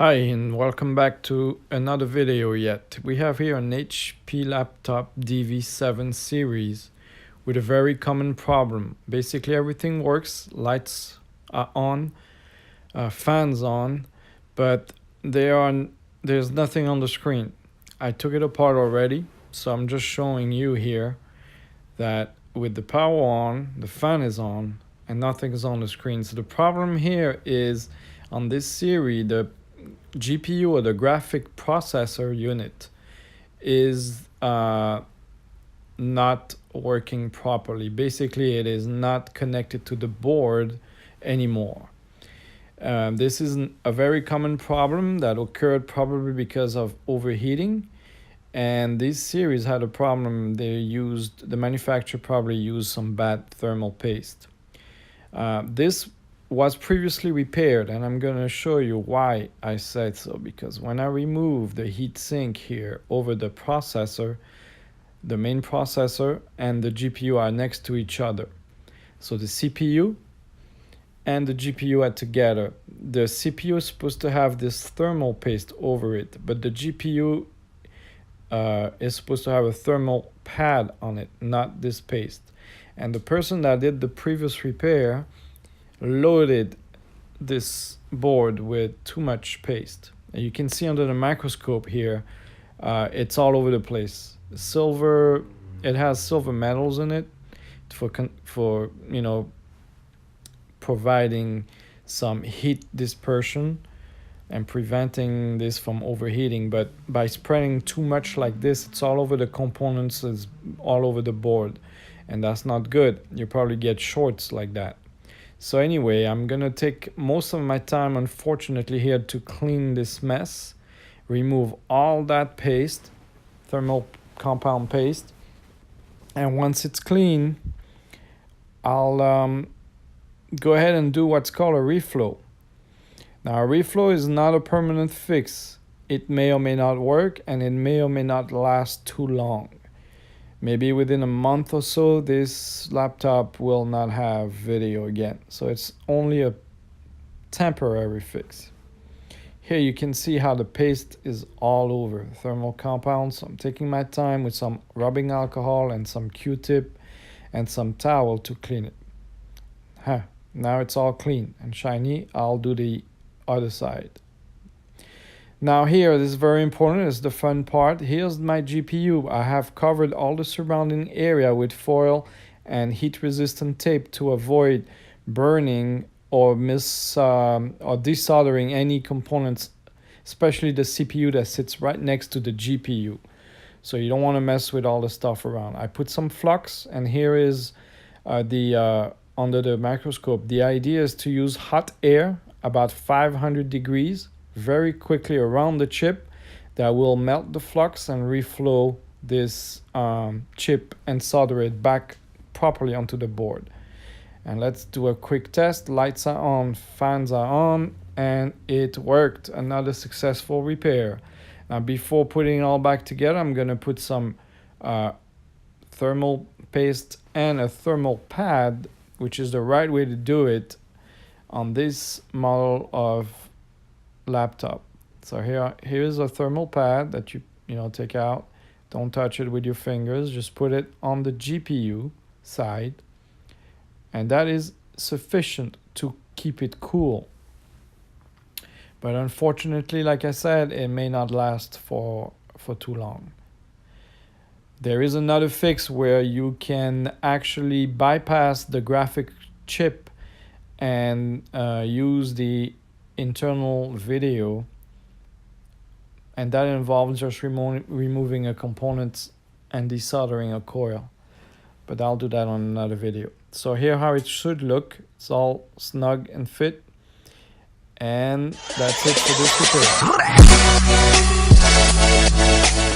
Hi and welcome back to another video yet. We have here an HP laptop DV7 series with a very common problem. Basically everything works, lights are on, fans on, but there's nothing on the screen. I took it apart already, so I'm just showing you here that with the power on, the fan is on, and nothing is on the screen. So the problem here is on this series, the GPU or the graphic processor unit is not working properly. Basically, it is not connected to the board anymore. This is a very common problem that occurred probably because of overheating. And this series had a problem. The manufacturer probably used some bad thermal paste. This was previously repaired, and I'm going to show you why I said so, because when I remove the heat sink here over the processor, the main processor and the GPU are next to each other. So the CPU and the GPU are together. The CPU is supposed to have this thermal paste over it, but the GPU is supposed to have a thermal pad on it, not this paste. And the person that did the previous repair loaded this board with too much paste. And you can see under the microscope here, it's all over the place. Silver, it has silver metals in it for providing some heat dispersion and preventing this from overheating. But by spreading too much like this, it's all over the components, it's all over the board, and that's not good. You probably get shorts like that. So anyway, I'm gonna take most of my time, unfortunately, here to clean this mess, remove all that paste, thermal compound paste, and once it's clean, I'll go ahead and do what's called a reflow. Now, a reflow is not a permanent fix. It may or may not work, and it may or may not last too long. Maybe within a month or so, this laptop will not have video again. So it's only a temporary fix. Here you can see how the paste is all over thermal compounds. So I'm taking my time with some rubbing alcohol and some Q-tip and some towel to clean it. Now it's all clean and shiny. I'll do the other side. Now here, this is very important, it's the fun part. Here's my GPU. I have covered all the surrounding area with foil and heat-resistant tape to avoid burning or desoldering any components, especially the CPU that sits right next to the GPU. So you don't want to mess with all the stuff around. I put some flux, and here is under the microscope. The idea is to use hot air, about 500 degrees, very quickly around the chip that will melt the flux and reflow this chip and solder it back properly onto the board. And let's do a quick test. Lights are on, fans are on, and it worked. Another successful repair. Now, before putting it all back together, I'm going to put some thermal paste and a thermal pad, which is the right way to do it on this model of laptop. So here's a thermal pad that you take out. Don't touch it with your fingers, just put it on the GPU side, and that is sufficient to keep it cool. But unfortunately, like I said, it may not last for too long. There is another fix where you can actually bypass the graphic chip and use the internal video, and that involves just removing a component and desoldering a coil, but I'll do that on another video. So here how it should look. It's all snug and fit, and that's it for this tutorial.